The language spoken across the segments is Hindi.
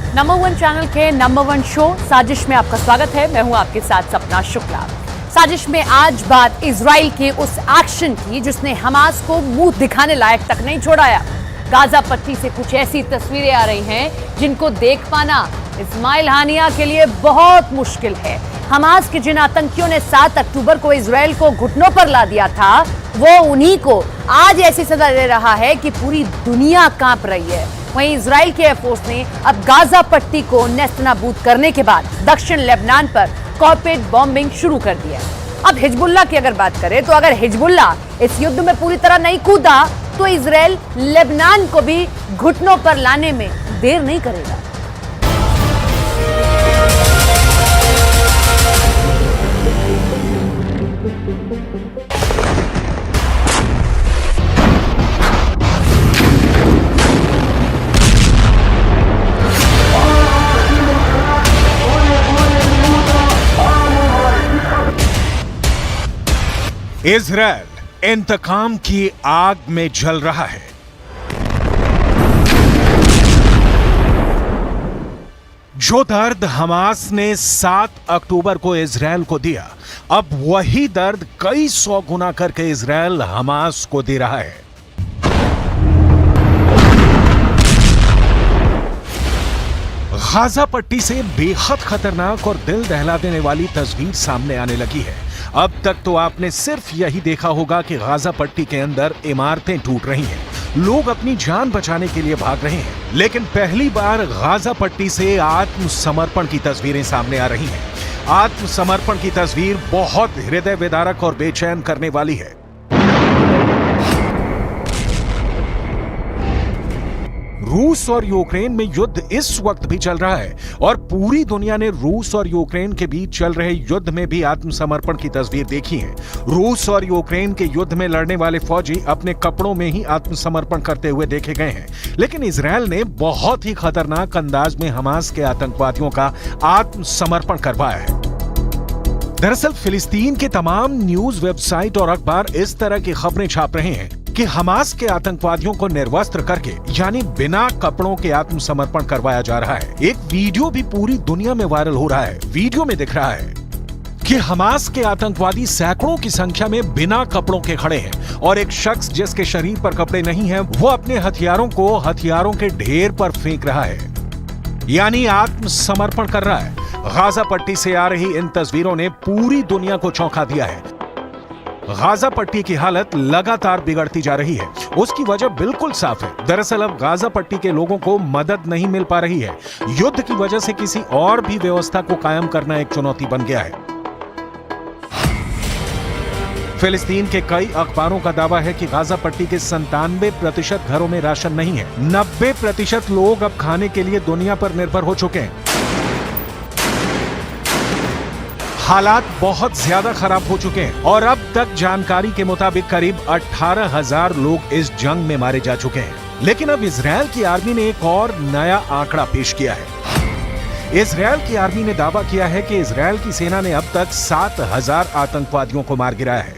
नंबर वन चैनल के नंबर वन शो साजिश में आपका स्वागत है। मैं हूं आपके साथ सपना शुक्ला। साजिश में आज बात इजराइल के उस एक्शन की जिसने हमास को मुंह दिखाने लायक तक नहीं छोड़ाया। गाजा पट्टी से कुछ ऐसी तस्वीरें आ रही हैं जिनको देख पाना इस्माइल हानिया के लिए बहुत मुश्किल है। हमास के जिन आतंकियों ने 7 अक्टूबर को इजराइल को घुटनों पर ला दिया था, वो उन्हीं को आज ऐसी सजा दे रहा है कि पूरी दुनिया कांप रही है। वहीं इजराइल के एयरफोर्स ने अब गाजा पट्टी को नेस्तनाबूद करने के बाद दक्षिण लेबनान पर कॉर्पोरेट बॉम्बिंग शुरू कर दिया। अब हिजबुल्लाह की अगर बात करें तो अगर हिजबुल्लाह इस युद्ध में पूरी तरह नहीं कूदा तो इजराइल लेबनान को भी घुटनों पर लाने में देर नहीं करेगा। इजराइल इंतकाम की आग में जल रहा है। जो दर्द हमास ने 7 अक्टूबर को इजराइल को दिया, अब वही दर्द कई 100 गुना करके इजराइल हमास को दे रहा है। गाजा पट्टी से बेहद खतरनाक और दिल दहला देने वाली तस्वीर सामने आने लगी है। अब तक तो आपने सिर्फ यही देखा होगा कि गाजा पट्टी के अंदर इमारतें टूट रही हैं, लोग अपनी जान बचाने के लिए भाग रहे हैं, लेकिन पहली बार गाजा पट्टी से आत्मसमर्पण की तस्वीरें सामने आ रही हैं। आत्मसमर्पण की तस्वीर बहुत हृदय विदारक और बेचैन करने वाली है। रूस और यूक्रेन में युद्ध इस वक्त भी चल रहा है और पूरी दुनिया ने रूस और यूक्रेन के बीच चल रहे युद्ध में भी आत्मसमर्पण की तस्वीर देखी है। रूस और यूक्रेन के युद्ध में लड़ने वाले फौजी अपने कपड़ों में ही आत्मसमर्पण करते हुए देखे गए हैं, लेकिन इजराइल ने बहुत ही खतरनाक अंदाज में हमास के आतंकवादियों का आत्मसमर्पण करवाया है। दरअसल फिलिस्तीन के तमाम न्यूज वेबसाइट और अखबार इस तरह की खबरें छाप रहे हैं कि हमास के आतंकवादियों को निर्वस्त्र करके यानी बिना कपड़ों के आत्मसमर्पण करवाया जा रहा है। एक वीडियो भी पूरी दुनिया में वायरल हो रहा है। वीडियो में दिख रहा है कि हमास के आतंकवादी सैकड़ों की संख्या में बिना कपड़ों के खड़े हैं और एक शख्स जिसके शरीर पर कपड़े नहीं हैं, वो अपने हथियारों को हथियारों के ढेर पर फेंक रहा है, यानी आत्मसमर्पण कर रहा है। गाजा पट्टी से आ रही इन तस्वीरों ने पूरी दुनिया को चौंका दिया है। गाजा पट्टी की हालत लगातार बिगड़ती जा रही है। उसकी वजह बिल्कुल साफ है। दरअसल अब गाजा पट्टी के लोगों को मदद नहीं मिल पा रही है। युद्ध की वजह से किसी और भी व्यवस्था को कायम करना एक चुनौती बन गया है। फिलिस्तीन के कई अखबारों का दावा है कि गाजा पट्टी के 97% घरों में राशन नहीं है। 90% लोग अब खाने के लिए दुनिया पर निर्भर हो चुके हैं। हालात बहुत ज्यादा खराब हो चुके हैं और अब तक जानकारी के मुताबिक करीब 18,000 लोग इस जंग में मारे जा चुके हैं। लेकिन अब इजराइल की आर्मी ने एक और नया आंकड़ा पेश किया है। इजराइल की आर्मी ने दावा किया है कि इजराइल की सेना ने अब तक 7,000 आतंकवादियों को मार गिराया है।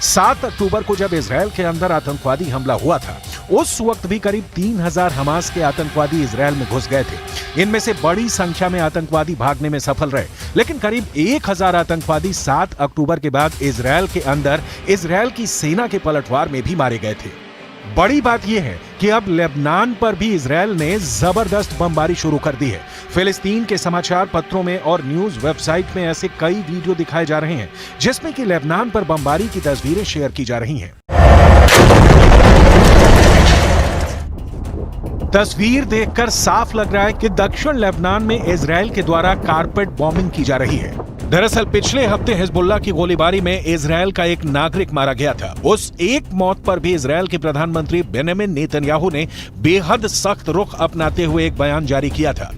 7 अक्टूबर को जब इजराइल के अंदर आतंकवादी हमला हुआ था, उस वक्त भी करीब 3,000 हमास के आतंकवादी इजराइल में घुस गए थे। इनमें से बड़ी संख्या में आतंकवादी भागने में सफल रहे, लेकिन करीब 1,000 आतंकवादी 7 अक्टूबर के बाद इजराइल के अंदर इजराइल की सेना के पलटवार में भी मारे गए थे। बड़ी बात यह है कि अब लेबनान पर भी इजराइल ने जबरदस्त बमबारी शुरू कर दी है। फिलिस्तीन के समाचार पत्रों में और न्यूज वेबसाइट में ऐसे कई वीडियो दिखाए जा रहे हैं जिसमें कि लेबनान पर बमबारी की तस्वीरें शेयर की जा रही हैं। तस्वीर देखकर साफ लग रहा है कि दक्षिण लेबनान में इजराइल के द्वारा कारपेट बॉम्बिंग की जा रही है। दरअसल पिछले हफ्ते हिजबुल्लाह की गोलीबारी में इजराइल का एक नागरिक मारा गया था। उस एक मौत पर भी इजराइल के प्रधानमंत्री बेंजामिन नेतन्याहू ने बेहद सख्त रुख अपनाते हुए एक बयान जारी किया था।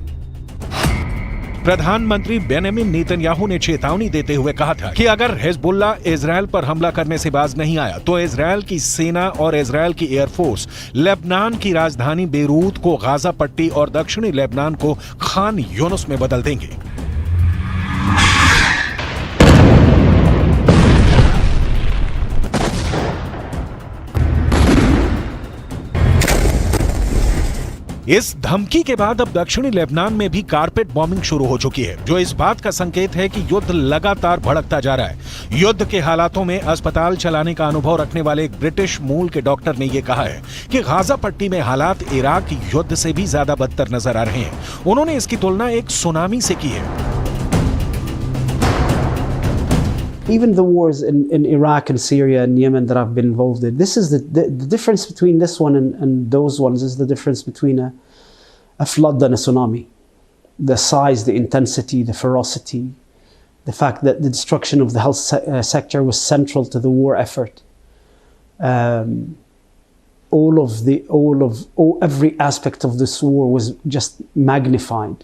प्रधानमंत्री बेंजामिन नेतन्याहू ने चेतावनी देते हुए कहा था कि अगर हिजबुल्लाह इजराइल पर हमला करने से बाज नहीं आया तो इजराइल की सेना और इजराइल की एयरफोर्स लेबनान की राजधानी बेरूत को गाजा पट्टी और दक्षिणी लेबनान को खान यूनुस में बदल देंगे। इस धमकी के बाद अब दक्षिणी लेबनान में भी कारपेट बॉम्बिंग शुरू हो चुकी है, जो इस बात का संकेत है कि युद्ध लगातार भड़कता जा रहा है। युद्ध के हालातों में अस्पताल चलाने का अनुभव रखने वाले एक ब्रिटिश मूल के डॉक्टर ने यह कहा है कि गाजा पट्टी में हालात इराक युद्ध से भी ज्यादा बदतर नजर आ रहे हैं। उन्होंने इसकी तुलना एक सुनामी से की है। Even the wars in Iraq and Syria and Yemen that I've been involved in, this is the difference between this one and those ones is the difference between a flood and a tsunami. The size, the intensity, the ferocity, the fact that the destruction of the health sector was central to the war effort. Every aspect of this war was just magnified.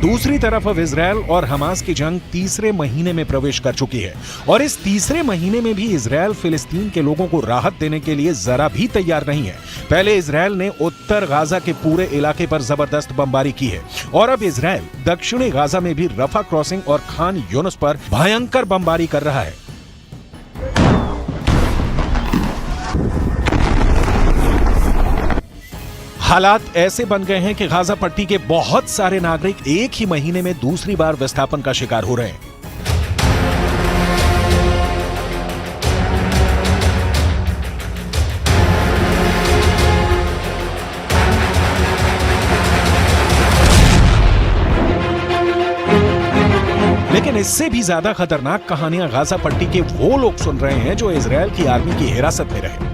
दूसरी तरफ अब इजरायल और हमास की जंग तीसरे महीने में प्रवेश कर चुकी है और इस तीसरे महीने में भी इजरायल फिलिस्तीन के लोगों को राहत देने के लिए जरा भी तैयार नहीं है। पहले इजरायल ने उत्तर गाजा के पूरे इलाके पर जबरदस्त बमबारी की है और अब इजरायल दक्षिणी गाजा में भी रफा क्रॉसिंग और खान यूनुस पर भयंकर बमबारी कर रहा है। हालात ऐसे बन गए हैं कि गाजा पट्टी के बहुत सारे नागरिक एक ही महीने में दूसरी बार विस्थापन का शिकार हो रहे हैं। लेकिन इससे भी ज्यादा खतरनाक कहानियां गाजा पट्टी के वो लोग सुन रहे हैं जो इजरायल की आर्मी की हिरासत में रहे।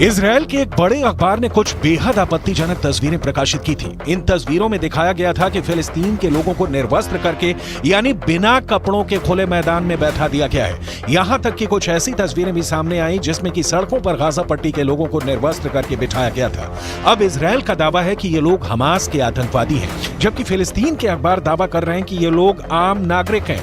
इजरायल के एक बड़े अखबार ने कुछ बेहद आपत्तिजनक तस्वीरें प्रकाशित की थी। इन तस्वीरों में दिखाया गया था कि फिलिस्तीन के लोगों को निर्वस्त्र करके यानी बिना कपड़ों के खुले मैदान में बैठा दिया गया है। यहां तक कि कुछ ऐसी तस्वीरें भी सामने आई जिसमें कि सड़कों पर गाजा पट्टी के लोगों को निर्वस्त्र करके बिठाया गया था। अब इजरायल का दावा है कि ये लोग हमास के आतंकवादी हैं, जबकि फिलिस्तीन के अखबार दावा कर रहे हैं कि ये लोग आम नागरिक हैं।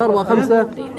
4-5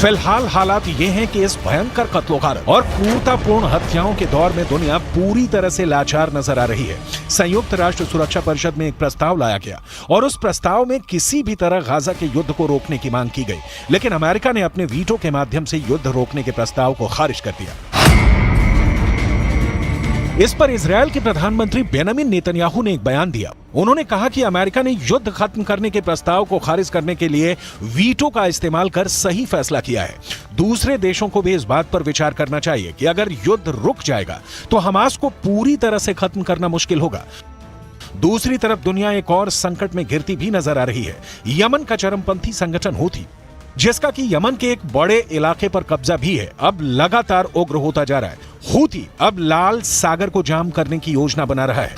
फिलहाल हालात ये हैं कि इस भयंकर कत्लोगारत और क्रूरतापूर्ण हत्याओं के दौर में दुनिया पूरी तरह से लाचार नजर आ रही है। संयुक्त राष्ट्र सुरक्षा परिषद में एक प्रस्ताव लाया गया और उस प्रस्ताव में किसी भी तरह गाजा के युद्ध को रोकने की मांग की गई, लेकिन अमेरिका ने अपने वीटो के माध्यम से युद्ध रोकने के प्रस्ताव को खारिज कर दिया। इस पर इजरायल के प्रधानमंत्री बेंजामिन नेतन्याहू ने एक बयान दिया। उन्होंने कहा कि अमेरिका ने युद्ध खत्म करने के प्रस्ताव को खारिज करने के लिए वीटो का इस्तेमाल कर सही फैसला किया है। दूसरे देशों को भी इस बात पर विचार करना चाहिए कि अगर युद्ध रुक जाएगा तो हमास को पूरी तरह से खत्म करना मुश्किल होगा। दूसरी तरफ दुनिया एक और संकट में घिरती भी नजर आ रही है। यमन का चरमपंथी संगठन हूथी, जिसका कि यमन के एक बड़े इलाके पर कब्जा भी है, अब लगातार उग्र होता जा रहा है। हूथी अब लाल सागर को जाम करने की योजना बना रहा है।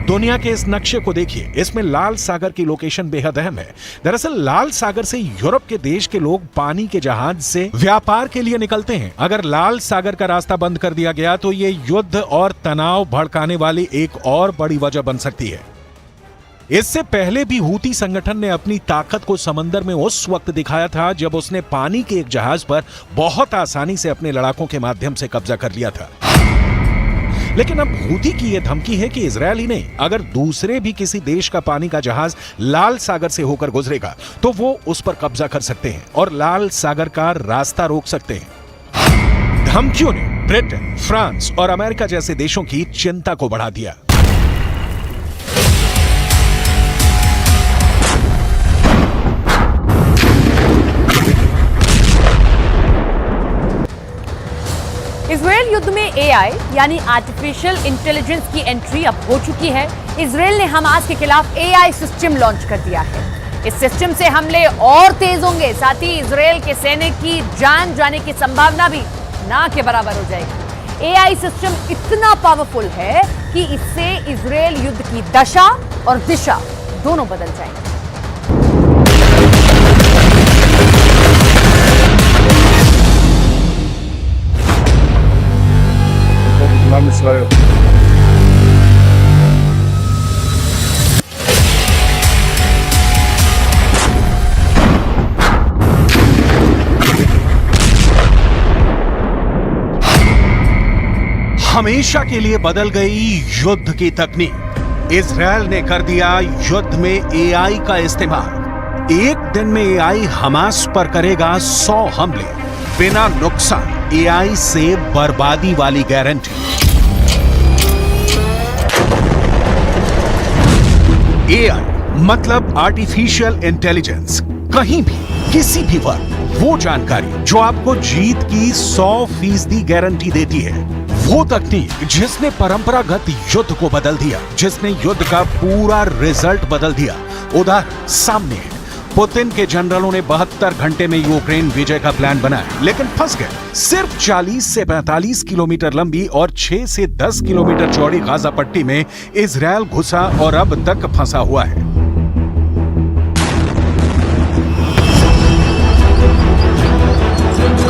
दुनिया के इस नक्शे को देखिए, इसमें लाल सागर की लोकेशन बेहद अहम है। दरअसल लाल सागर से यूरोप के देश के लोग पानी के जहाज से व्यापार के लिए निकलते हैं। अगर लाल सागर का रास्ता बंद कर दिया गया तो ये युद्ध और तनाव भड़काने वाली एक और बड़ी वजह बन सकती है। इससे पहले भी हूती संगठन ने अपनी ताकत को समंदर में उस वक्त दिखाया था जब उसने पानी के एक जहाज पर बहुत आसानी से अपने लड़ाकों के माध्यम से कब्जा कर लिया था। लेकिन अब हूती की यह धमकी है कि इजरायल ही नहीं, अगर दूसरे भी किसी देश का पानी का जहाज लाल सागर से होकर गुजरेगा तो वो उस पर कब्जा कर सकते हैं और लाल सागर का रास्ता रोक सकते हैं। धमकियों ने ब्रिटेन, फ्रांस और अमेरिका जैसे देशों की चिंता को बढ़ा दिया। इजरायल युद्ध में एआई यानी आर्टिफिशियल इंटेलिजेंस की एंट्री अब हो चुकी है। इजरायल ने हमास के खिलाफ एआई सिस्टम लॉन्च कर दिया है। इस सिस्टम से हमले और तेज होंगे, साथ ही इजरायल के सैनिक की जान जाने की संभावना भी ना के बराबर हो जाएगी। एआई सिस्टम इतना पावरफुल है कि इससे इजरायल युद्ध की दशा और दिशा दोनों बदल जाएंगे। हमेशा के लिए बदल गई युद्ध की तकनीक। इजरायल ने कर दिया युद्ध में एआई का इस्तेमाल। एक दिन में एआई हमास पर करेगा 100 हमले, बिना नुकसान, एआई से बर्बादी वाली गारंटी। एआई मतलब आर्टिफिशियल इंटेलिजेंस। कहीं भी, किसी भी वक्त वो जानकारी जो आपको जीत की 100% गारंटी देती है। वो तकनीक जिसने परंपरागत युद्ध को बदल दिया, जिसने युद्ध का पूरा रिजल्ट बदल दिया। उदाहरण सामने है। पुतिन के जनरलों ने 72 घंटे में यूक्रेन विजय का प्लान बनाया, लेकिन फंस गए। सिर्फ 40 से 45 किलोमीटर लंबी और 6 से 10 किलोमीटर चौड़ी गाजा पट्टी में इजरायल घुसा और अब तक फंसा हुआ है।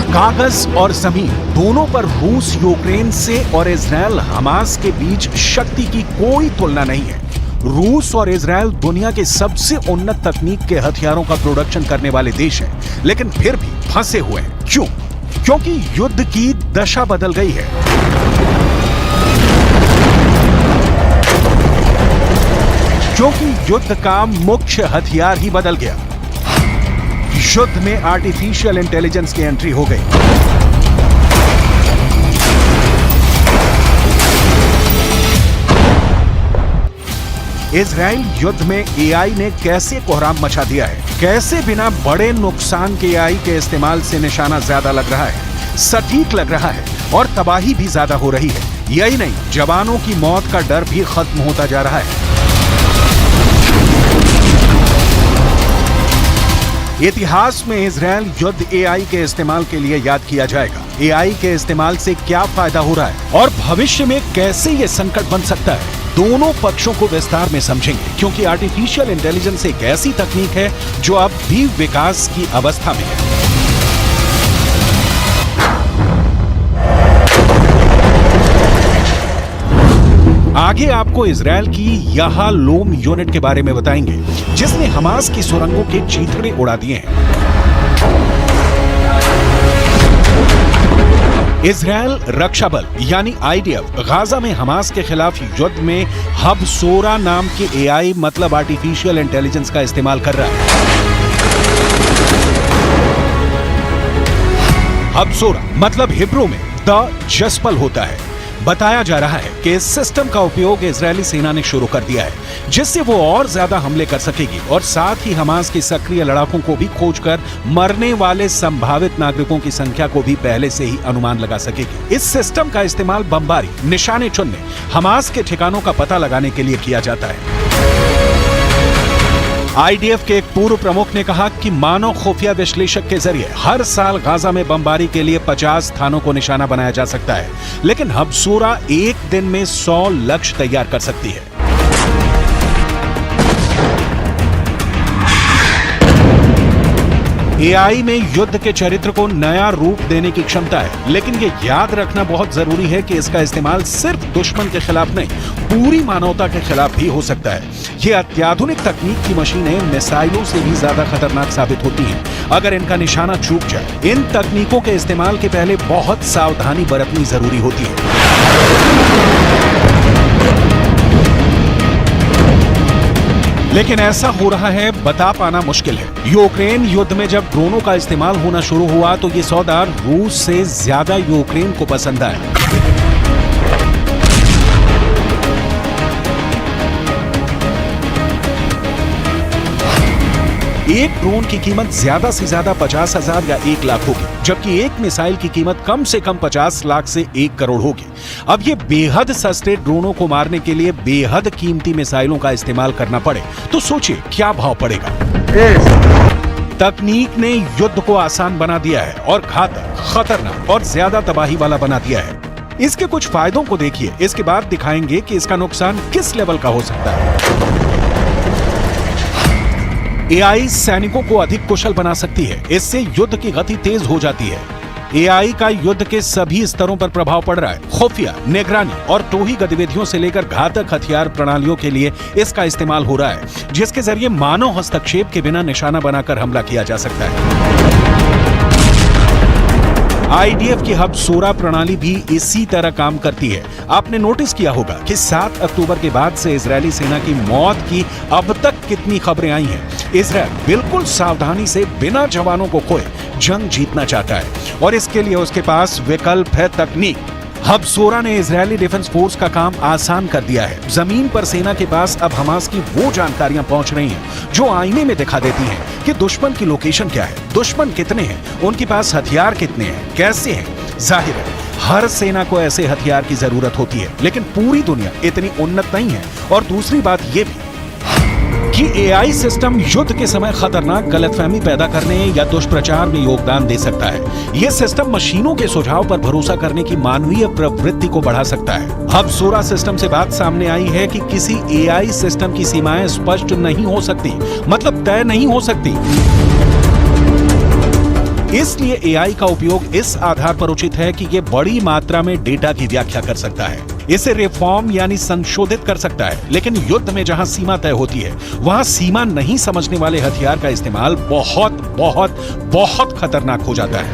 कागज और जमीन दोनों पर रूस यूक्रेन से और इजरायल हमास के बीच शक्ति की कोई तुलना नहीं है। रूस और इजरायल दुनिया के सबसे उन्नत तकनीक के हथियारों का प्रोडक्शन करने वाले देश हैं, लेकिन फिर भी फंसे हुए हैं। क्यों? क्योंकि युद्ध की दशा बदल गई है। क्योंकि युद्ध का मुख्य हथियार ही बदल गया। युद्ध में आर्टिफिशियल इंटेलिजेंस की एंट्री हो गई। इजराइल युद्ध में एआई ने कैसे कोहराम मचा दिया है, कैसे बिना बड़े नुकसान के एआई के इस्तेमाल से निशाना ज्यादा लग रहा है, सटीक लग रहा है और तबाही भी ज्यादा हो रही है। यही नहीं, जवानों की मौत का डर भी खत्म होता जा रहा है। इतिहास में इजरायल युद्ध एआई के इस्तेमाल के लिए याद किया जाएगा। एआई के इस्तेमाल से क्या फायदा हो रहा है और भविष्य में कैसे ये संकट बन सकता है, दोनों पक्षों को विस्तार में समझेंगे, क्योंकि आर्टिफिशियल इंटेलिजेंस एक ऐसी तकनीक है जो अब भी विकास की अवस्था में है। आगे आपको इजरायल की याहालोम यूनिट के बारे में बताएंगे, जिसने हमास की सुरंगों के चीथड़े उड़ा दिए हैं। इजरायल रक्षा बल यानी आईडीएफ गाजा में हमास के खिलाफ युद्ध में हबसोरा नाम के एआई मतलब आर्टिफिशियल इंटेलिजेंस का इस्तेमाल कर रहा है। हबसोरा मतलब हिब्रू में द जस्पल होता है। बताया जा रहा है कि इस सिस्टम का उपयोग इजरायली सेना ने शुरू कर दिया है, जिससे वो और ज्यादा हमले कर सकेगी और साथ ही हमास के सक्रिय लड़ाकों को भी खोजकर मरने वाले संभावित नागरिकों की संख्या को भी पहले से ही अनुमान लगा सकेगी। इस सिस्टम का इस्तेमाल बमबारी, निशाने चुनने, हमास के ठिकानों का पता लगाने के लिए किया जाता है। आईडीएफ के एक पूर्व प्रमुख ने कहा कि मानव खुफिया विश्लेषक के जरिए हर साल गाजा में बमबारी के लिए 50 स्थानों को निशाना बनाया जा सकता है, लेकिन हबसोरा एक दिन में 100 लक्ष्य तैयार कर सकती है। एआई में युद्ध के चरित्र को नया रूप देने की क्षमता है, लेकिन ये याद रखना बहुत जरूरी है कि इसका इस्तेमाल सिर्फ दुश्मन के खिलाफ नहीं, पूरी मानवता के खिलाफ भी हो सकता है। ये अत्याधुनिक तकनीक की मशीनें मिसाइलों से भी ज्यादा खतरनाक साबित होती हैं अगर इनका निशाना चूक जाए। इन तकनीकों के इस्तेमाल के पहले बहुत सावधानी बरतनी जरूरी होती है। लेकिन ऐसा हो रहा है बता पाना मुश्किल है। यूक्रेन युद्ध में जब ड्रोनों का इस्तेमाल होना शुरू हुआ तो ये सौदा रूस से ज्यादा यूक्रेन को पसंद आया। एक ड्रोन की कीमत ज्यादा से ज्यादा 50,000 या 1 लाख होगी, जबकि एक मिसाइल की कीमत कम से कम 50 लाख से 1 करोड़ होगी। अब ये बेहद सस्ते ड्रोनों को मारने के लिए बेहद कीमती मिसाइलों का इस्तेमाल करना पड़े तो सोचिए क्या भाव पड़ेगा। तकनीक ने युद्ध को आसान बना दिया है और घातक, खतरनाक और ज्यादा तबाही वाला बना दिया है। इसके कुछ फायदों को देखिए, इसके बाद दिखाएंगे कि इसका नुकसान किस लेवल का हो सकता है। एआई सैनिकों को अधिक कुशल बना सकती है, इससे युद्ध की गति तेज हो जाती है। एआई का युद्ध के सभी स्तरों पर प्रभाव पड़ रहा है। खुफिया, निगरानी और टोही गतिविधियों से लेकर घातक हथियार प्रणालियों के लिए इसका इस्तेमाल हो रहा है, जिसके जरिए मानव हस्तक्षेप के बिना निशाना बनाकर हमला किया जा सकता है। आईडीएफ की हब सोरा प्रणाली भी इसी तरह काम करती है। आपने नोटिस किया होगा कि 7 अक्टूबर के बाद से इजरायली सेना की मौत की अब तक कितनी खबरें आई हैं। इजरायल बिल्कुल सावधानी से बिना जवानों को खोए जंग जीतना चाहता है और इसके लिए उसके पास विकल्प है तकनीक। हब सोरा ने इजरायली डिफेंस फोर्स का काम आसान कर दिया है। जमीन पर सेना के पास अब हमास की वो जानकारियां पहुंच रही हैं जो आईने में दिखा देती हैं कि दुश्मन की लोकेशन क्या है, दुश्मन कितने हैं, उनके पास हथियार कितने हैं, कैसे हैं। जाहिर है हर सेना को ऐसे हथियार की जरूरत होती है, लेकिन पूरी दुनिया इतनी उन्नत नहीं है। और दूसरी बात यह भी कि एआई सिस्टम युद्ध के समय खतरनाक गलतफहमी पैदा करने या दुष्प्रचार में योगदान दे सकता है। यह सिस्टम मशीनों के सुझाव पर भरोसा करने की मानवीय प्रवृत्ति को बढ़ा सकता है। अब सोरा सिस्टम से बात सामने आई है कि किसी एआई सिस्टम की सीमाएं स्पष्ट नहीं हो सकती, मतलब तय नहीं हो सकती। इसलिए एआई का उपयोग इस आधार पर उचित है कि यह बड़ी मात्रा में डेटा की व्याख्या कर सकता है, इसे रिफॉर्म यानी संशोधित कर सकता है। लेकिन युद्ध में जहां सीमा तय होती है, वहां सीमा नहीं समझने वाले हथियार का इस्तेमाल बहुत बहुत बहुत खतरनाक हो जाता है।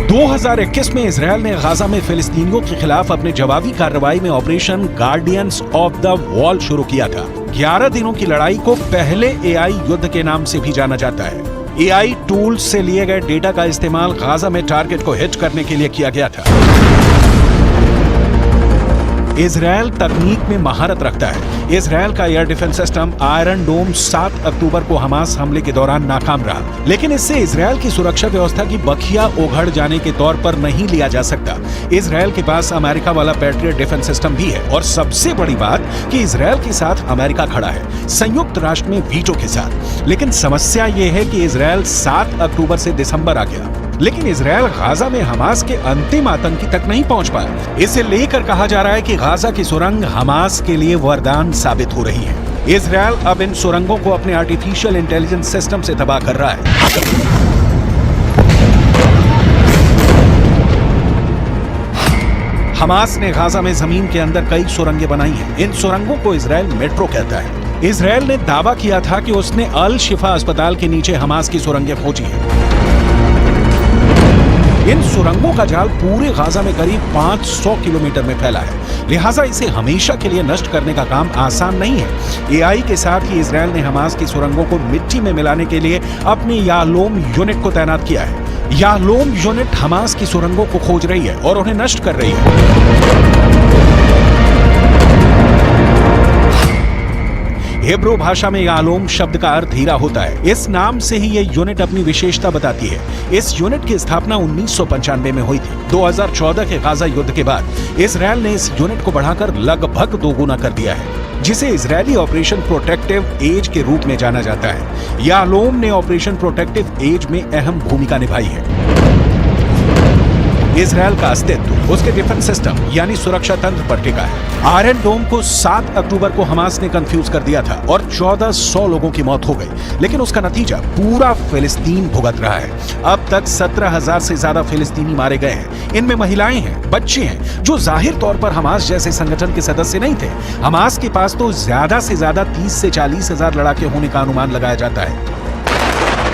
– 2021 में इजरायल ने गाजा में फिलिस्तीनियों के खिलाफ अपने जवाबी कार्रवाई में operation guardians of the wall शुरू किया था। 11 दिनों की लड़ाई को पहले एआई युद्ध के नाम से भी जाना जाता है। एआई टूल्स से लिए गए डेटा का इस्तेमाल गाजा में टारगेट को हिट करने के लिए किया गया था। इजरायल तकनीक में महारत रखता है। इजरायल का एयर डिफेंस सिस्टम आयरन डोम 7 अक्टूबर को हमास हमले के दौरान नाकाम रहा, लेकिन इससे इजरायल की सुरक्षा व्यवस्था की बखिया उघड़ जाने के तौर पर नहीं लिया जा सकता। इजरायल के पास अमेरिका वाला पैट्रियट डिफेंस सिस्टम भी है और सबसे बड़ी बात कि इजरायल के साथ अमेरिका खड़ा है, संयुक्त राष्ट्र में वीटो के साथ। लेकिन समस्या यह है कि इजरायल 7 अक्टूबर से दिसंबर आ गया, लेकिन इजरायल गाजा में हमास के अंतिम आतंकी तक नहीं पहुंच पाया। इसे लेकर कहा जा रहा है कि गाजा की सुरंग हमास के लिए वरदान साबित हो रही है। इजरायल अब इन सुरंगों को अपने आर्टिफिशियल इंटेलिजेंस सिस्टम से तबाह कर रहा है। हमास ने गाजा में जमीन के अंदर कई सुरंगें बनाई हैं। इन सुरंगों को इजरायल मेट्रो कहता है। इजरायल ने दावा किया था कि उसने अल शिफा अस्पताल के नीचे हमास की सुरंगें खोजी हैं। इन सुरंगों का जाल पूरे गाजा में करीब 500 किलोमीटर में फैला है, लिहाजा इसे हमेशा के लिए नष्ट करने का काम आसान नहीं है। एआई के साथ ही इजरायल ने हमास की सुरंगों को मिट्टी में मिलाने के लिए अपनी याहलोम यूनिट को तैनात किया है। याहलोम यूनिट हमास की सुरंगों को खोज रही है और उन्हें नष्ट कर रही है। हिब्रू भाषा में याहलोम शब्द का अर्थ हीरा होता है। इस नाम से ही यह यूनिट अपनी विशेषता बताती है। इस यूनिट की स्थापना 1995 में हुई थी। 2014 के गाजा युद्ध के बाद इजरायल ने इस यूनिट को बढ़ाकर लगभग दोगुना कर दिया है, जिसे इजरायली ऑपरेशन प्रोटेक्टिव एज के रूप में जाना जाता है। याहलोम ने ऑपरेशन प्रोटेक्टिव एज में अहम भूमिका निभाई है। इजरायल का अस्तित्व उसके डिफेंस सिस्टम यानी सुरक्षा तंत्र पर टिका है। आयरन डोम को 7 अक्टूबर को हमास ने कंफ्यूज कर दिया था और 1400 लोगों की मौत हो गई, लेकिन उसका नतीजा पूरा फिलिस्तीन भुगत रहा है। अब तक 17,000 से ज्यादा फिलिस्तीनी मारे गए हैं। इनमें महिलाएं हैं, बच्चे हैं, जो जाहिर तौर पर हमास जैसे संगठन के सदस्य नहीं थे। हमास के पास तो ज्यादा से ज्यादा 30 से 40,000 लड़ाके होने का अनुमान लगाया जाता है।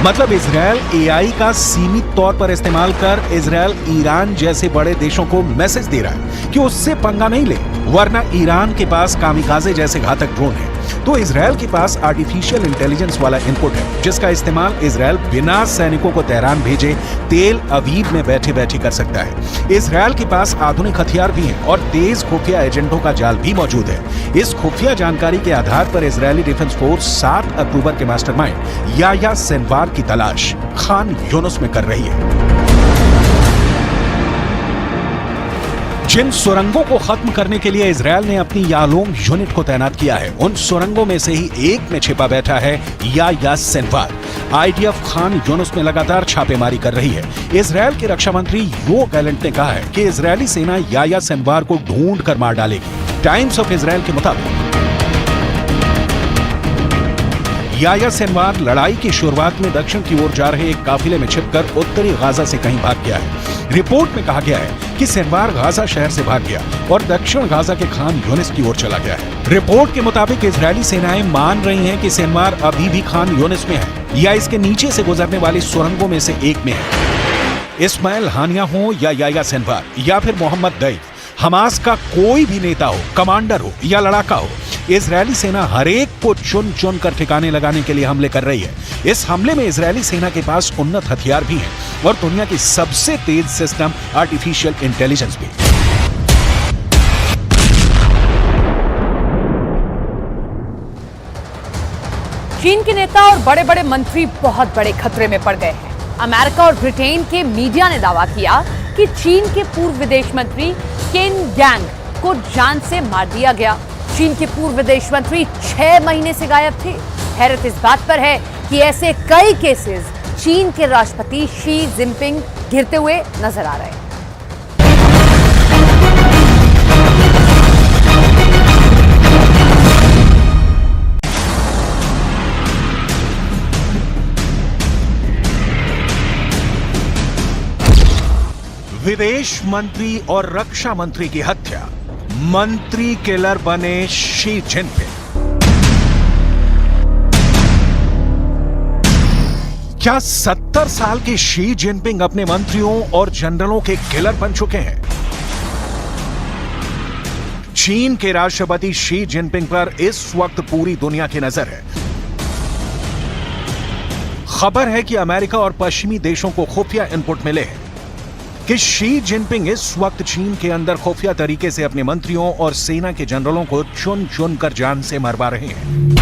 मतलब इजरायल एआई का सीमित तौर पर इस्तेमाल कर इजरायल ईरान जैसे बड़े देशों को मैसेज दे रहा है कि उससे पंगा नहीं ले, वरना ईरान के पास कामिकाजे जैसे घातक ड्रोन है। तो इजरायल के पास आर्टिफिशियल इंटेलिजेंस वाला इनपुट है, जिसका इस्तेमाल इजरायल बिना सैनिकों को तेहरान भेजे तेल अवीव में बैठे बैठे कर सकता है। इजरायल के पास आधुनिक हथियार भी हैं और तेज खुफिया एजेंटों का जाल भी मौजूद है। इस खुफिया जानकारी के आधार पर इजरायली डिफेंस फोर्स 7 अक्टूबर के मास्टरमाइंड याह्या सिनवार की तलाश खान यूनुस में कर रही है। जिन सुरंगों को खत्म करने के लिए इजरायल ने अपनी यालोम यूनिट को तैनात किया है, उन सुरंगों में से ही एक में छिपा बैठा है Yahya Sinwar. IDF Khan Yunus में लगातार छापेमारी कर रही है। इजरायल के रक्षा मंत्री योव गैलेंट ने कहा है कि इजरायली सेना याह्या सिनवार को ढूंढ कर मार डालेगी। टाइम्स ऑफ इजरायल के मुताबिक याह्या सिनवार लड़ाई की शुरुआत में दक्षिण की ओर जा रहे एक काफिले में छिपकर उत्तरी गाजा से कहीं भाग गया है। रिपोर्ट में कहा गया है कि सिनवार गाजा शहर से भाग गया और दक्षिण गाजा के खान यूनिस की ओर चला गया है। रिपोर्ट के मुताबिक इजरायली सेनाएं मान रही हैं कि सिनवार अभी भी खान यूनिस में है या इसके नीचे से गुजरने वाली सुरंगों में से एक में है। इस्माइल हानिया हो या याह्या सिनवार या फिर मोहम्मद दैफ, हमास का कोई भी नेता हो, कमांडर हो या लड़ाका हो, इजरायली सेना हर एक को चुन चुन कर ठिकाने लगाने के लिए हमले कर रही है। इस हमले में इजरायली सेना के पास उन्नत हथियार भी हैं और दुनिया की सबसे तेज सिस्टम आर्टिफिशियल इंटेलिजेंस भी। चीन के नेता और बड़े बड़े मंत्री बहुत बड़े खतरे में पड़ गए हैं। अमेरिका और ब्रिटेन के मीडिया ने दावा किया कि चीन के पूर्व विदेश मंत्री किन गैंग को जान से मार दिया गया। चीन के पूर्व विदेश मंत्री 6 महीने से गायब थे। हैरत इस बात पर है कि ऐसे कई केसेस चीन के राष्ट्रपति शी जिनपिंग घिरते हुए नजर आ रहे हैं। विदेश मंत्री और रक्षा मंत्री की हत्या, मंत्री किलर बने शी जिनपिंग। क्या 70 साल के शी जिनपिंग अपने मंत्रियों और जनरलों के किलर बन चुके हैं? चीन के राष्ट्रपति शी जिनपिंग पर इस वक्त पूरी दुनिया की नजर है। खबर है कि अमेरिका और पश्चिमी देशों को खुफिया इनपुट मिले हैं कि शी जिनपिंग इस वक्त चीन के अंदर खुफिया तरीके से अपने मंत्रियों और सेना के जनरलों को चुन चुन कर जान से मरवा रहे हैं।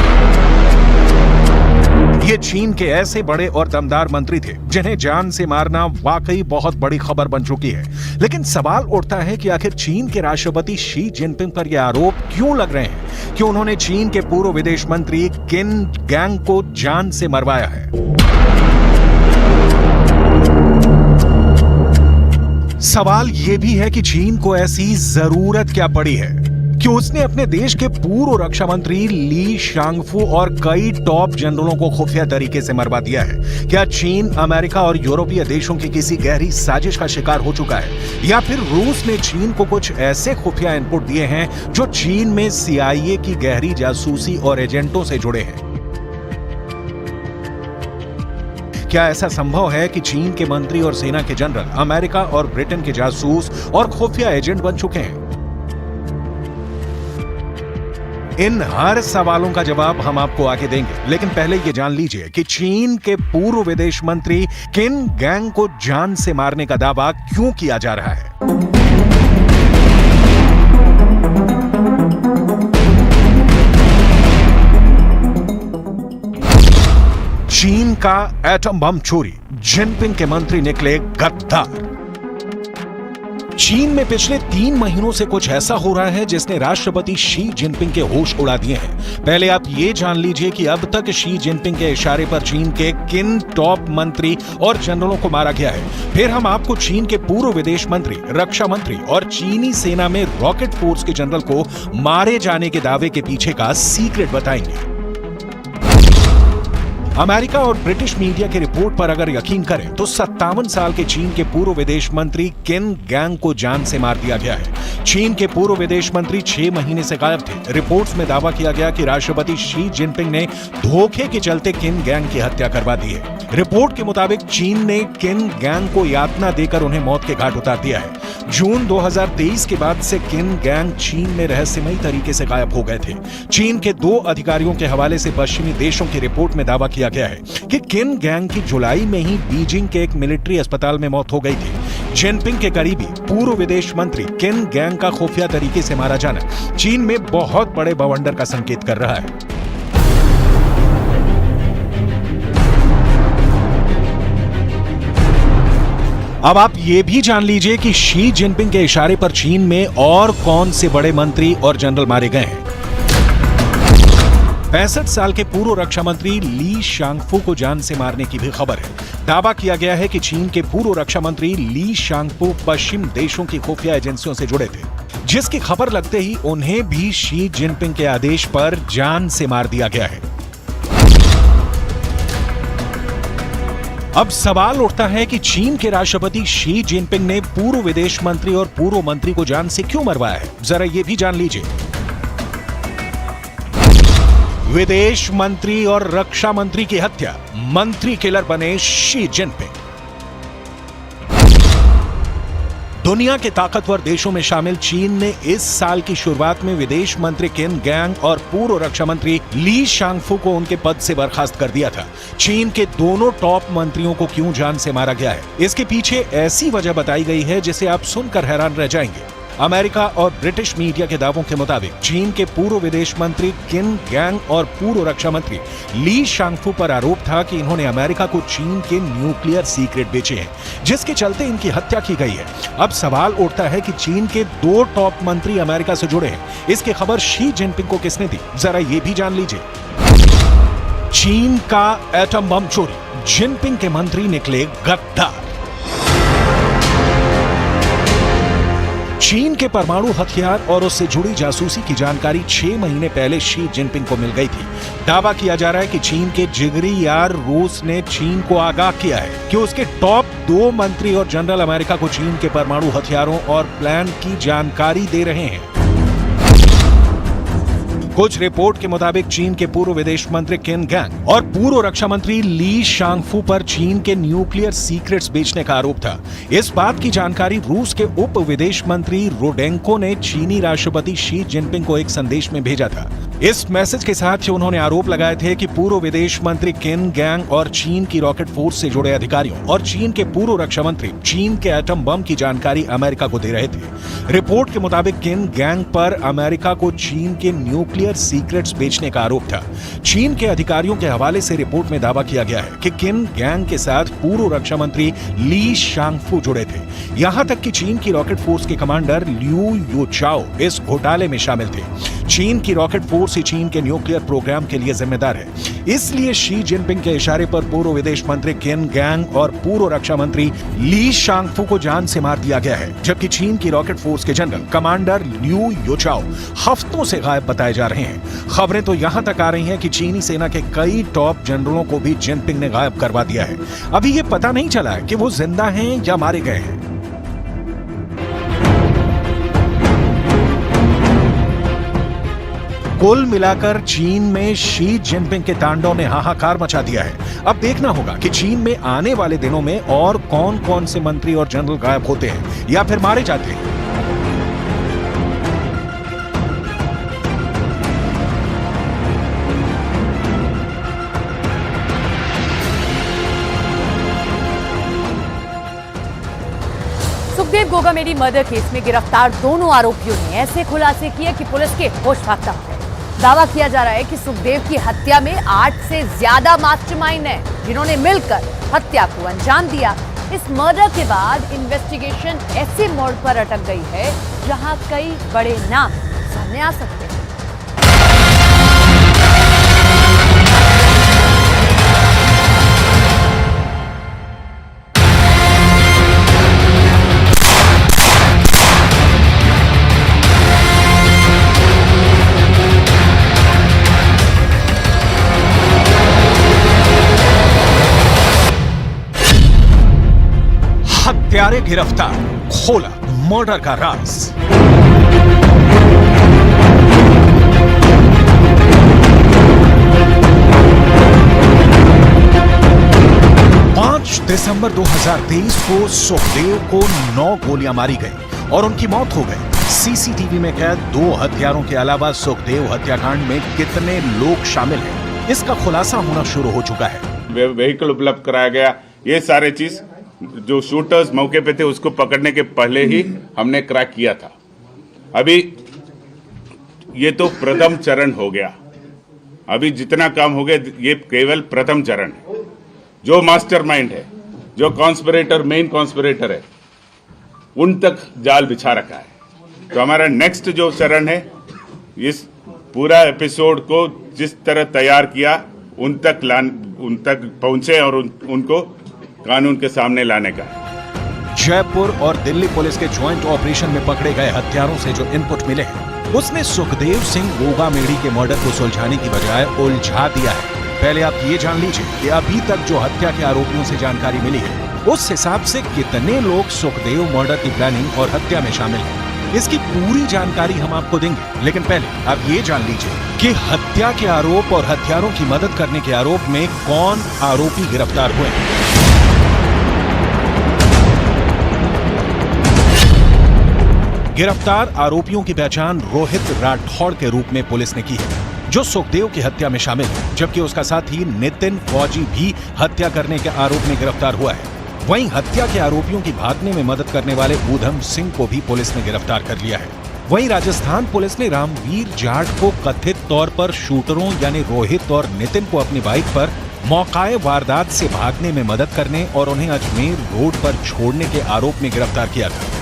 ये चीन के ऐसे बड़े और दमदार मंत्री थे जिन्हें जान से मारना वाकई बहुत बड़ी खबर बन चुकी है। लेकिन सवाल उठता है कि आखिर चीन के राष्ट्रपति शी जिनपिंग पर यह आरोप क्यों लग रहे हैं कि उन्होंने चीन के पूर्व विदेश मंत्री किन गैंग को जान से मरवाया है। सवाल यह भी है कि चीन को ऐसी जरूरत क्या पड़ी है कि उसने अपने देश के पूर्व रक्षा मंत्री ली शांगफू और कई टॉप जनरलों को खुफिया तरीके से मरवा दिया है। क्या चीन अमेरिका और यूरोपीय देशों की किसी गहरी साजिश का शिकार हो चुका है या फिर रूस ने चीन को कुछ ऐसे खुफिया इनपुट दिए हैं जो चीन में CIA की गहरी जासूसी और एजेंटों से जुड़े हैं? क्या ऐसा संभव है कि चीन के मंत्री और सेना के जनरल अमेरिका और ब्रिटेन के जासूस और खुफिया एजेंट बन चुके हैं? इन हर सवालों का जवाब हम आपको आगे देंगे, लेकिन पहले ये जान लीजिए कि चीन के पूर्व विदेश मंत्री किन गैंग को जान से मारने का दावा क्यों किया जा रहा है। चीन का एटम बम चोरी, जिनपिंग के मंत्री निकले गद्दार। चीन में पिछले 3 महीनों से कुछ ऐसा हो रहा है जिसने राष्ट्रपति शी जिनपिंग के होश उड़ा दिए हैं। पहले आप ये जान लीजिए कि अब तक शी जिनपिंग के इशारे पर चीन के किन टॉप मंत्री और जनरलों को मारा गया है। फिर हम आपको चीन के पूर्व विदेश मंत्री, रक्षा मंत्री और चीनी सेना में रॉकेट फोर्स के जनरल को मारे जाने के दावे के पीछे का सीक्रेट बताएंगे। अमेरिका और ब्रिटिश मीडिया की रिपोर्ट पर अगर यकीन करें तो 57 साल के चीन के पूर्व विदेश मंत्री किन गैंग को जान से मार दिया गया है। चीन के पूर्व विदेश मंत्री 6 महीने से गायब थे। रिपोर्ट्स में दावा किया गया कि राष्ट्रपति शी जिनपिंग ने धोखे के चलते किन गैंग की हत्या करवा दी है। रिपोर्ट के मुताबिक चीन ने किन गैंग को यातना देकर उन्हें मौत के घाट उतार दिया है। जून 2023 के बाद से किन गैंग चीन में रहस्यमयी तरीके से गायब हो गए थे। चीन के 2 अधिकारियों के हवाले से पश्चिमी देशों की रिपोर्ट में दावा किया गया है कि किन गैंग की जुलाई में ही बीजिंग के एक मिलिट्री अस्पताल में मौत हो गई थी। जिनपिंग के करीबी पूर्व विदेश मंत्री किन गैंग का खुफिया तरीके से मारा जाना चीन में बहुत बड़े बवंडर का संकेत कर रहा है। अब आप ये भी जान लीजिए कि शी जिनपिंग के इशारे पर चीन में और कौन से बड़े मंत्री और जनरल मारे गए हैं। 65 साल के पूर्व रक्षा मंत्री ली शांगफू को जान से मारने की भी खबर है। दावा किया गया है कि चीन के पूर्व रक्षा मंत्री ली शांगफू पश्चिम देशों की खुफिया एजेंसियों से जुड़े थे, जिसकी खबर लगते ही उन्हें भी शी जिनपिंग के आदेश पर जान से मार दिया गया है। अब सवाल उठता है कि चीन के राष्ट्रपति शी जिनपिंग ने पूर्व विदेश मंत्री और पूर्व मंत्री को जान से क्यों मरवाया है, जरा ये भी जान लीजिए। विदेश मंत्री और रक्षा मंत्री की हत्या, मंत्री किलर बने शी जिनपिंग। दुनिया के ताकतवर देशों में शामिल चीन ने इस साल की शुरुआत में विदेश मंत्री किन गैंग और पूर्व रक्षा मंत्री ली शांगफू को उनके पद से बर्खास्त कर दिया था। चीन के दोनों टॉप मंत्रियों को क्यों जान से मारा गया है, इसके पीछे ऐसी वजह बताई गई है जिसे आप सुनकर हैरान रह जाएंगे। अमेरिका और ब्रिटिश मीडिया के दावों के मुताबिक चीन के पूर्व विदेश मंत्री किन गैंग और पूर्व रक्षा मंत्री ली शांगफू पर आरोप था कि इन्होंने अमेरिका को चीन के न्यूक्लियर सीक्रेट बेचे हैं, जिसके चलते इनकी हत्या की गई है। अब सवाल उठता है कि चीन के 2 टॉप मंत्री अमेरिका से जुड़े हैं, इसकी खबर शी जिनपिंग को किसने दी, जरा ये भी जान लीजिए। चीन का एटम बम चोरी, जिनपिंग के मंत्री निकले गद्दार। चीन के परमाणु हथियार और उससे जुड़ी जासूसी की जानकारी 6 महीने पहले शी जिनपिंग को मिल गई थी। दावा किया जा रहा है कि चीन के जिगरी यार रूस ने चीन को आगाह किया है कि उसके टॉप 2 मंत्री और जनरल अमेरिका को चीन के परमाणु हथियारों और प्लान की जानकारी दे रहे हैं। कुछ रिपोर्ट के मुताबिक चीन के पूर्व विदेश मंत्री किन गैंग और पूर्व रक्षा मंत्री ली शांगफू पर चीन के न्यूक्लियर सीक्रेट्स बेचने का आरोप था। इस बात की जानकारी रूस के उप विदेश मंत्री रोडेंको ने चीनी राष्ट्रपति शी जिनपिंग को एक संदेश में भेजा था। इस मैसेज के साथ ही उन्होंने आरोप लगाए थे कि पूर्व विदेश मंत्री किन गैंग और चीन की रॉकेट फोर्स से जुड़े अधिकारियों और चीन के पूर्व रक्षा मंत्री चीन के एटम बम की जानकारी अमेरिका को दे रहे थे। रिपोर्ट के मुताबिक किन गैंग पर अमेरिका को चीन के न्यूक्लियर सीक्रेट्स बेचने का आरोप था। चीन के अधिकारियों के हवाले से रिपोर्ट में दावा किया गया है कि किन गैंग के साथ पूर्व रक्षा मंत्री ली शांगफू जुड़े थे। यहां तक कि चीन की रॉकेट फोर्स के कमांडर लियू योचाओ इस घोटाले में शामिल थे। चीन की रॉकेट फोर्स ही चीन के न्यूक्लियर प्रोग्राम के लिए जिम्मेदार है। इसलिए शी जिनपिंग के इशारे पर पूर्व विदेश मंत्री किन गैंग और पूर्व रक्षा मंत्री ली शांगफू को जान से मार दिया गया है, जबकि चीन की रॉकेट फोर्स के जनरल कमांडर लियू योचाओ हफ्तों से गायब बताए जा रहे हैं। खबरें तो यहां तक आ रही हैं कि चीनी सेना के कई टॉप जनरलों को भी जिनपिंग ने गायब करवा दिया है। अभी ये पता नहीं चला है कि वो जिंदा हैं या मारे गए हैं। कुल मिलाकर चीन में शी जिनपिंग के तांडव ने हाहाकार मचा दिया है। अब देखना होगा कि चीन में आने वाले दिनों में और कौन कौन से मंत्री और जनरल गायब होते हैं या फिर मारे जाते हैं। सुखदेव गोगामेडी मर्डर केस में गिरफ्तार दोनों आरोपियों ने ऐसे खुलासे किए कि पुलिस के होश फाख्ता हो गए। दावा किया जा रहा है कि सुखदेव की हत्या में 8 से ज्यादा मास्टरमाइंड हैं, जिन्होंने मिलकर हत्या को अंजाम दिया। इस मर्डर के बाद इन्वेस्टिगेशन ऐसे मोड़ पर अटक गई है जहां कई बड़े नाम सामने आ सकते हैं। हत्यारे गिरफ्तार, खोला मर्डर का राज। दिसंबर 2023 को सुखदेव को 9 गोलियां मारी गई और उनकी मौत हो गई। सीसीटीवी में कैद 2 हत्यारों के अलावा सुखदेव हत्याकांड में कितने लोग शामिल हैं, इसका खुलासा होना शुरू हो चुका है। व्हीकल उपलब्ध कराया गया, ये सारे चीज जो शूटर्स मौके पे थे उसको पकड़ने के पहले ही हमने क्रैक किया था। अभी ये तो प्रथम चरण हो गया, अभी जितना काम हो गया ये केवल प्रथम चरण है। जो मास्टरमाइंड है, जो कॉन्स्पिरेटर, मेन कॉन्स्पिरेटर है, उन तक जाल बिछा रखा है। तो हमारा नेक्स्ट जो चरण है, इस पूरा एपिसोड को जिस तरह तैयार किया उन तक पहुंचे और उनको कानून के सामने लाने का। जयपुर और दिल्ली पुलिस के ज्वाइंट ऑपरेशन में पकड़े गए हत्यारों से जो इनपुट मिले हैं, उसने सुखदेव सिंह गोगामेड़ी के मर्डर को सुलझाने की बजाय उलझा दिया है। पहले आप ये जान लीजिए कि अभी तक जो हत्या के आरोपियों से जानकारी मिली है, उस हिसाब से कितने लोग सुखदेव मर्डर की प्लानिंग और हत्या में शामिल हैं। इसकी पूरी जानकारी हम आपको देंगे, लेकिन पहले आप ये जान लीजिए कि हत्या के आरोप और हत्यारों की मदद करने के आरोप में कौन आरोपी गिरफ्तार हुए हैं। गिरफ्तार आरोपियों की पहचान रोहित राठौड़ के रूप में पुलिस ने की है, जो सुखदेव की हत्या में शामिल है, जबकि उसका साथी नितिन फौजी भी हत्या करने के आरोप में गिरफ्तार हुआ है। वहीं हत्या के आरोपियों की भागने में मदद करने वाले ऊधम सिंह को भी पुलिस ने गिरफ्तार कर लिया है। वहीं राजस्थान पुलिस ने रामवीर जाट को कथित तौर पर शूटरों यानी रोहित और नितिन को अपनी बाइक पर मौकाए वारदात से भागने में मदद करने और उन्हें अजमेर रोड पर छोड़ने के आरोप में गिरफ्तार किया था।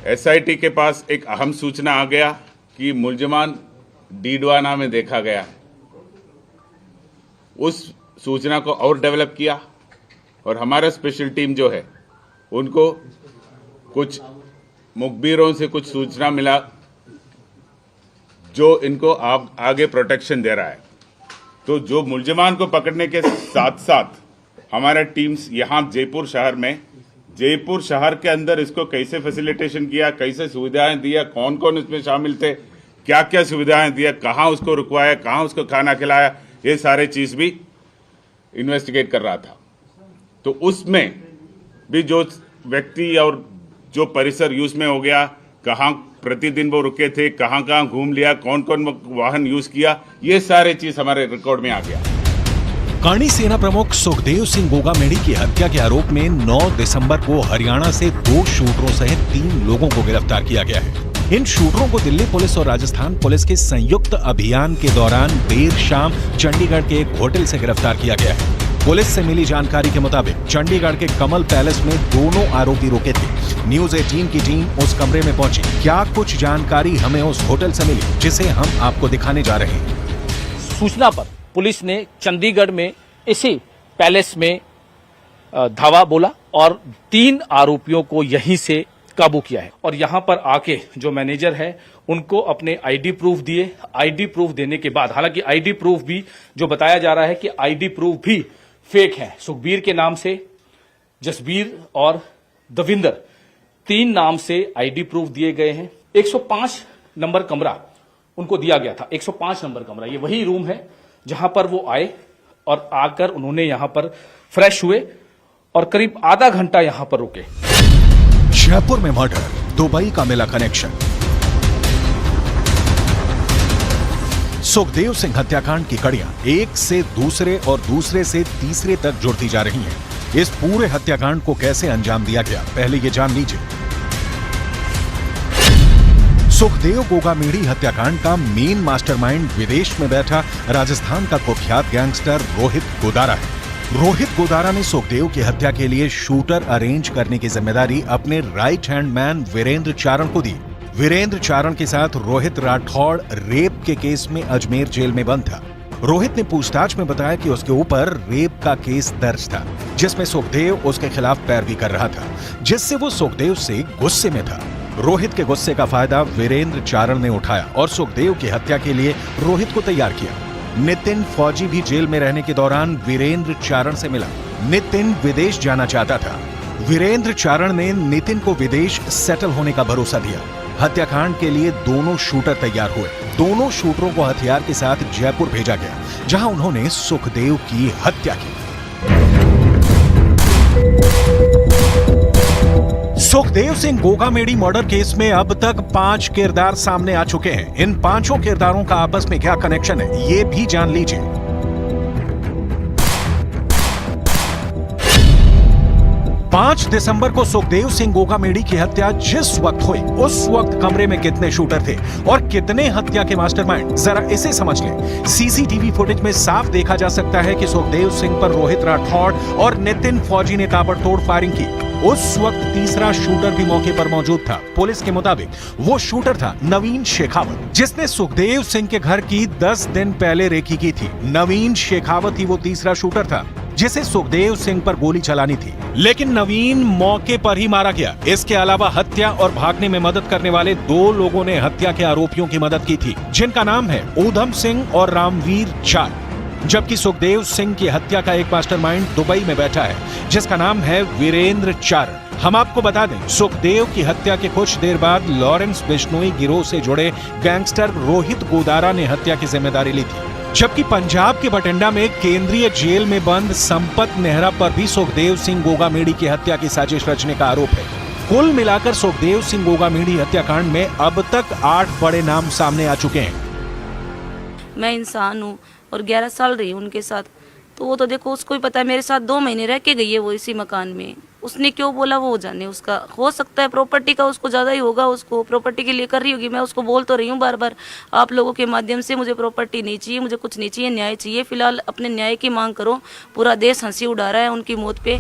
एसआईटी के पास एक अहम सूचना आ गया कि मुलजमान डीडवाना में देखा गया। उस सूचना को और डेवलप किया और हमारा स्पेशल टीम जो है उनको कुछ मुखबिरों से कुछ सूचना मिला जो इनको आगे प्रोटेक्शन दे रहा है। तो जो मुलजमान को पकड़ने के साथ साथ हमारा टीम्स यहाँ जयपुर शहर के अंदर इसको कैसे फैसिलिटेशन किया, कैसे सुविधाएं दिया, कौन कौन इसमें शामिल थे, क्या क्या सुविधाएं दिया, कहाँ उसको रुकवाया, कहाँ उसको खाना खिलाया, ये सारे चीज भी इन्वेस्टिगेट कर रहा था। तो उसमें भी जो व्यक्ति और जो परिसर यूज में हो गया, कहाँ प्रतिदिन वो रुके थे, कहाँ कहाँ घूम लिया, कौन कौन वाहन यूज किया, ये सारे चीज हमारे रिकॉर्ड में आ गया। करणी सेना प्रमुख सुखदेव सिंह गोगामेड़ी की हत्या के आरोप में 9 दिसंबर को हरियाणा से 2 शूटरों सहित 3 लोगों को गिरफ्तार किया गया है। इन शूटरों को दिल्ली पुलिस और राजस्थान पुलिस के संयुक्त अभियान के दौरान देर शाम चंडीगढ़ के एक होटल से गिरफ्तार किया गया है। पुलिस से मिली जानकारी के मुताबिक चंडीगढ़ के कमल पैलेस में दोनों आरोपी रुके थे। न्यूज 18 की टीम उस कमरे में पहुंची। क्या कुछ जानकारी हमें उस होटल से मिली, जिसे हम आपको दिखाने जा रहे हैं। सूचना पर पुलिस ने चंडीगढ़ में इसी पैलेस में धावा बोला और 3 आरोपियों को यहीं से काबू किया है। और यहां पर आके जो मैनेजर है उनको अपने आईडी प्रूफ दिए। आईडी प्रूफ देने के बाद, हालांकि आईडी प्रूफ भी जो बताया जा रहा है कि आईडी प्रूफ भी फेक है। सुखबीर के नाम से जसबीर और दविंदर 3 नाम से आईडी प्रूफ दिए गए हैं। 105 नंबर कमरा उनको दिया गया था। 105 नंबर कमरा ये वही रूम है जहां पर वो आए और आकर उन्होंने यहां पर फ्रेश हुए और करीब आधा घंटा यहां पर रुके। जयपुर में मर्डर, दुबई का मिला कनेक्शन। सुखदेव सिंह हत्याकांड की कड़ियां एक से दूसरे और दूसरे से तीसरे तक जुड़ती जा रही हैं। इस पूरे हत्याकांड को कैसे अंजाम दिया गया, पहले ये जान लीजिए। सुखदेव गोगामेड़ी हत्याकांड का मेन मास्टरमाइंड विदेश में बैठा राजस्थान का कुख्यात गैंगस्टर रोहित गोदारा है। रोहित गोदारा ने सुखदेव की हत्या के लिए शूटर अरेंज करने की जिम्मेदारी अपने राइट हैंड मैन वीरेंद्र चारण को दी। वीरेंद्र चारण के साथ रोहित राठौड़ रेप के केस में अजमेर जेल में बंद था। रोहित ने पूछताछ में बताया कि उसके ऊपर रेप का केस दर्ज था, जिसमें सुखदेव उसके खिलाफ पैरवी कर रहा था, जिससे वो सुखदेव से गुस्से में था। रोहित के गुस्से का फायदा वीरेंद्र चारण ने उठाया और सुखदेव की हत्या के लिए रोहित को तैयार किया। नितिन फौजी भी जेल में रहने के दौरान वीरेंद्र चारण से मिला। नितिन विदेश जाना चाहता था। वीरेंद्र चारण ने नितिन को विदेश सेटल होने का भरोसा दिया। हत्याकांड के लिए दोनों शूटर तैयार हुए। दोनों शूटरों को हथियार के साथ जयपुर भेजा गया, जहां उन्होंने सुखदेव की हत्या की। सुखदेव सिंह गोगामेडी मर्डर केस में अब तक 5 किरदार सामने आ चुके हैं। इन 5 किरदारों का आपस में क्या कनेक्शन है, ये भी जान लीजिए। 5 दिसंबर को सुखदेव सिंह गोगामेडी की हत्या जिस वक्त हुई, उस वक्त कमरे में कितने शूटर थे और कितने हत्या के मास्टरमाइंड, जरा इसे समझ लें। सीसीटीवी फुटेज में साफ देखा जा सकता है कि सुखदेव सिंह पर रोहित राठौड़ और नितिन फौजी ने ताबड़तोड़ फायरिंग की। उस वक्त तीसरा शूटर भी मौके पर मौजूद था। पुलिस के मुताबिक वो शूटर था नवीन शेखावत, जिसने सुखदेव सिंह के घर की 10 दिन पहले रेकी की थी। नवीन शेखावत ही वो तीसरा शूटर था जिसे सुखदेव सिंह पर गोली चलानी थी, लेकिन नवीन मौके पर ही मारा गया। इसके अलावा हत्या और भागने में मदद करने वाले 2 लोगों ने हत्या के आरोपियों की मदद की थी, जिनका नाम है ऊधम सिंह और रामवीर चाल। जबकि सुखदेव सिंह की हत्या का एक मास्टरमाइंड दुबई में बैठा है, जिसका नाम है वीरेंद्र चारण। हम आपको बता दें, सुखदेव की हत्या के कुछ देर बाद लॉरेंस बिश्नोई गिरोह से जुड़े गैंगस्टर रोहित गोदारा ने हत्या की जिम्मेदारी ली थी। जबकि पंजाब के बठिंडा में केंद्रीय जेल में बंद संपत नेहरा पर भी सुखदेव सिंह गोगामेडी की हत्या की साजिश रचने का आरोप है। कुल मिलाकर सुखदेव सिंह गोगामेडी हत्याकांड में अब तक 8 बड़े नाम सामने आ चुके हैं। मैं इंसान हूँ और 11 साल रही हूँ उनके साथ, तो वो तो देखो उसको ही पता है। मेरे साथ 2 महीने रह के गई है वो इसी मकान में। उसने क्यों बोला वो जाने, उसका हो सकता है प्रॉपर्टी का उसको ज़्यादा ही होगा, उसको प्रॉपर्टी के लिए कर रही होगी। मैं उसको बोल तो रही हूँ बार बार आप लोगों के माध्यम से, मुझे प्रॉपर्टी नहीं चाहिए, मुझे कुछ नहीं चाहिए, न्याय चाहिए। फिलहाल अपने न्याय की मांग करो। पूरा देश हंसी उड़ा रहा है उनकी मौत पे।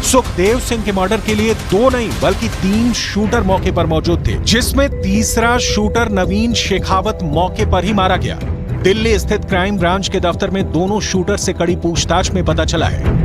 सुखदेव सिंह के मर्डर के लिए 2 नहीं बल्कि 3 शूटर मौके पर मौजूद थे, जिसमें तीसरा शूटर नवीन शेखावत मौके पर ही मारा गया। दिल्ली स्थित क्राइम ब्रांच के दफ्तर में दोनों शूटर से कड़ी पूछताछ में पता चला है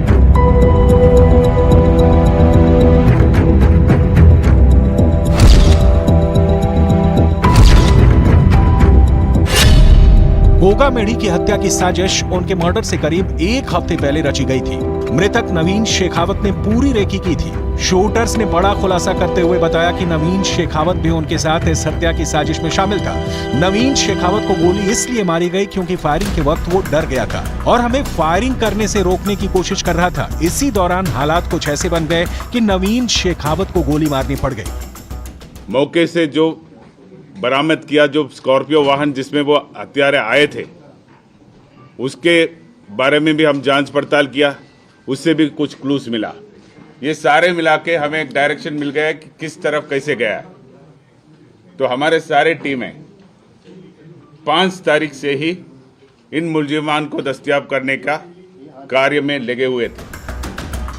गोगामेडी की हत्या की साजिश उनके मर्डर से करीब 1 हफ्ते पहले रची गई थी। मृतक नवीन शेखावत ने पूरी रेकी की थी। शूटर्स ने बड़ा खुलासा करते हुए बताया कि नवीन शेखावत भी उनके साथ इस हत्या की साजिश में शामिल था। नवीन शेखावत को गोली इसलिए मारी गई क्योंकि फायरिंग के वक्त वो डर गया था और हमें फायरिंग करने से रोकने की कोशिश कर रहा था। इसी दौरान हालात कुछ ऐसे बन गए कि नवीन शेखावत को गोली मारनी पड़ गई। मौके से जो बरामद किया, जो स्कॉर्पियो वाहन जिसमें वो हत्यारे आए थे, उसके बारे में भी हम जांच पड़ताल किया, उससे भी कुछ क्लूज मिला। ये सारे मिला के हमें एक डायरेक्शन मिल गया कि किस तरफ कैसे गया। तो हमारे सारे टीमें 5 तारीख से ही इन मुलजिमान को दस्तयाब करने का कार्य में लगे हुए थे।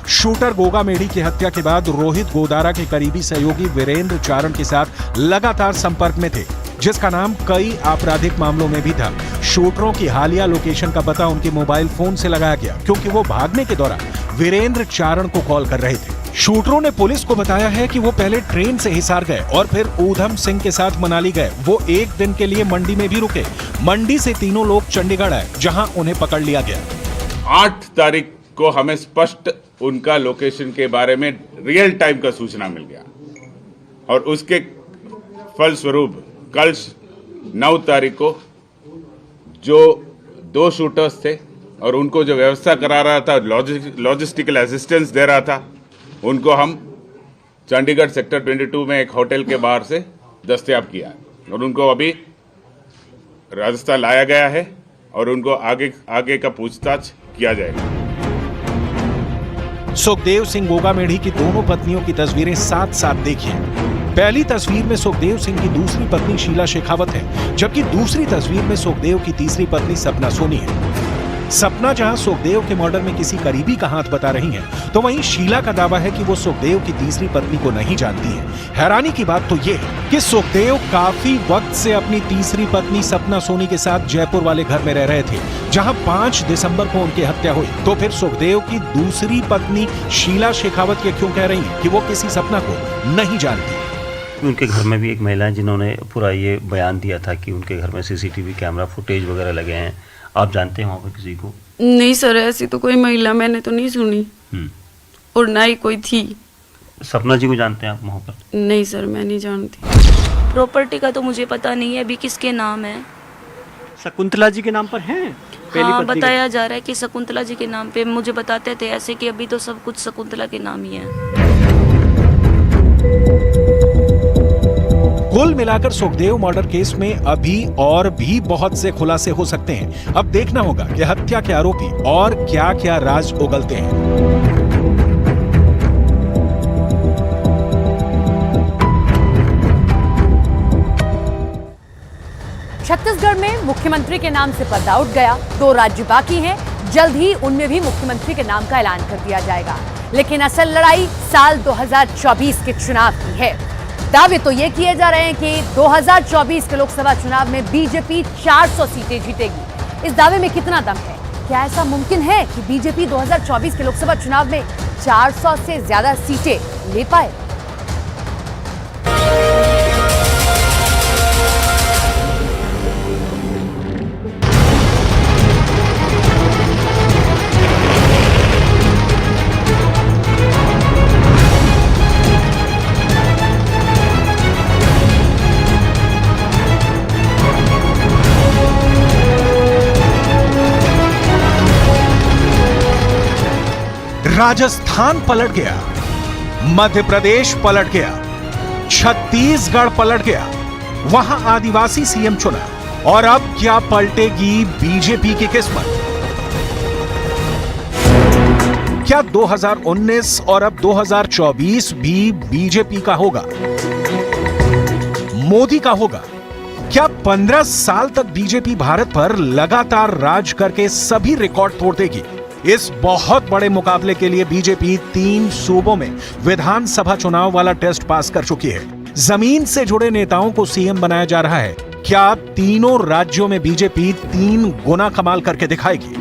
शूटर गोगामेडी की हत्या के बाद रोहित गोदारा के करीबी सहयोगी वीरेंद्र चारण के साथ लगातार संपर्क में थे, जिसका नाम कई आपराधिक मामलों में भी था। शूटरों की हालिया लोकेशन का पता उनके मोबाइल फोन से लगाया गया, क्योंकि वो भागने के दौरान वीरेंद्र चारण को कॉल कर रहे थे। शूटरों ने पुलिस को बताया है कि वो पहले ट्रेन से हिसार गए और फिर ऊधम सिंह के साथ मनाली गए। वो 1 दिन के लिए मंडी में भी रुके। मंडी से तीनों लोग चंडीगढ़ आए, जहां उन्हें पकड़ लिया गया। 8 तारीख को हमें स्पष्ट उनका लोकेशन के बारे में रियल टाइम का सूचना मिल गया और उसके फलस्वरूप कल 9 तारीख को जो 2 शूटर्स थे और उनको जो व्यवस्था करा रहा था, लॉजिस्टिकल असिस्टेंस दे रहा था, उनको हम चंडीगढ़ सेक्टर 22 में एक होटल के बाहर से दस्तयाब किया और उनको अभी राजस्थान लाया गया है और उनको आगे का पूछताछ किया जाएगा। सुखदेव सिंह गोगामेढ़ी की दोनों पत्नियों की तस्वीरें साथ साथ देखिए। पहली तस्वीर में सुखदेव सिंह की दूसरी पत्नी शीला शेखावत है, जबकि दूसरी तस्वीर में सुखदेव की तीसरी पत्नी सपना सोनी है। सपना जहां सुखदेव के मर्डर में किसी करीबी का हाथ बता रही हैं, तो वहीं शीला का दावा है कि वो सुखदेव की तीसरी पत्नी को नहीं जानती है। हैरानी की बात तो ये है कि सुखदेव काफी वक्त से अपनी तीसरी पत्नी सपना सोनी के साथ जयपुर वाले घर में रह रहे थे, जहां 5 दिसंबर को उनकी हत्या हुई। तो फिर सुखदेव की दूसरी पत्नी शीला शेखावत ये क्यों कह रही है कि वो किसी सपना को नहीं जानती? उनके घर में भी एक महिला है जिन्होंने पूरा ये बयान दिया था कि उनके घर में सीसीटीवी कैमरा फुटेज वगैरह लगे हैं। आप जानते हैं वहाँ पर किसी को? नहीं सर, ऐसी तो कोई महिला मैंने तो नहीं सुनी और ना ही कोई थी। सपना जी को जानते हैं आप वहाँ पर? नहीं सर, मैं नहीं जानती। प्रॉपर्टी का तो मुझे पता नहीं है अभी किसके नाम है। शकुंतला जी के नाम पर हैं? हाँ, बताया जा रहा है कि शकुंतला जी के नाम पे। मुझे बताते थे ऐसे कि अभी तो सब कुछ शकुंतला के नाम ही है। कुल मिलाकर सुखदेव मर्डर केस में अभी और भी बहुत से खुलासे हो सकते हैं। अब देखना होगा कि हत्या के आरोपी और क्या क्या राज उगलते हैं। छत्तीसगढ़ में मुख्यमंत्री के नाम से पर्दा उठ गया। 2 राज्य बाकी हैं, जल्द ही उनमें भी मुख्यमंत्री के नाम का ऐलान कर दिया जाएगा। लेकिन असल लड़ाई साल 2024 के चुनाव की है। दावे तो ये किए जा रहे हैं कि 2024 के लोकसभा चुनाव में बीजेपी 400 सीटें जीतेगी। इस दावे में कितना दम है? क्या ऐसा मुमकिन है कि बीजेपी 2024 के लोकसभा चुनाव में 400 से ज्यादा सीटें ले पाए? राजस्थान पलट गया, मध्य प्रदेश पलट गया, छत्तीसगढ़ पलट गया, वहां आदिवासी सीएम चुना। और अब क्या पलटेगी बीजेपी की किस्मत? क्या 2019 और अब 2024 भी बीजेपी का होगा, मोदी का होगा? क्या 15 साल तक बीजेपी भारत पर लगातार राज करके सभी रिकॉर्ड तोड़ देगी? इस बहुत बड़े मुकाबले के लिए बीजेपी 3 सूबों में विधानसभा चुनाव वाला टेस्ट पास कर चुकी है। जमीन से जुड़े नेताओं को सीएम बनाया जा रहा है। क्या तीनों राज्यों में बीजेपी 3 गुना कमाल करके दिखाएगी?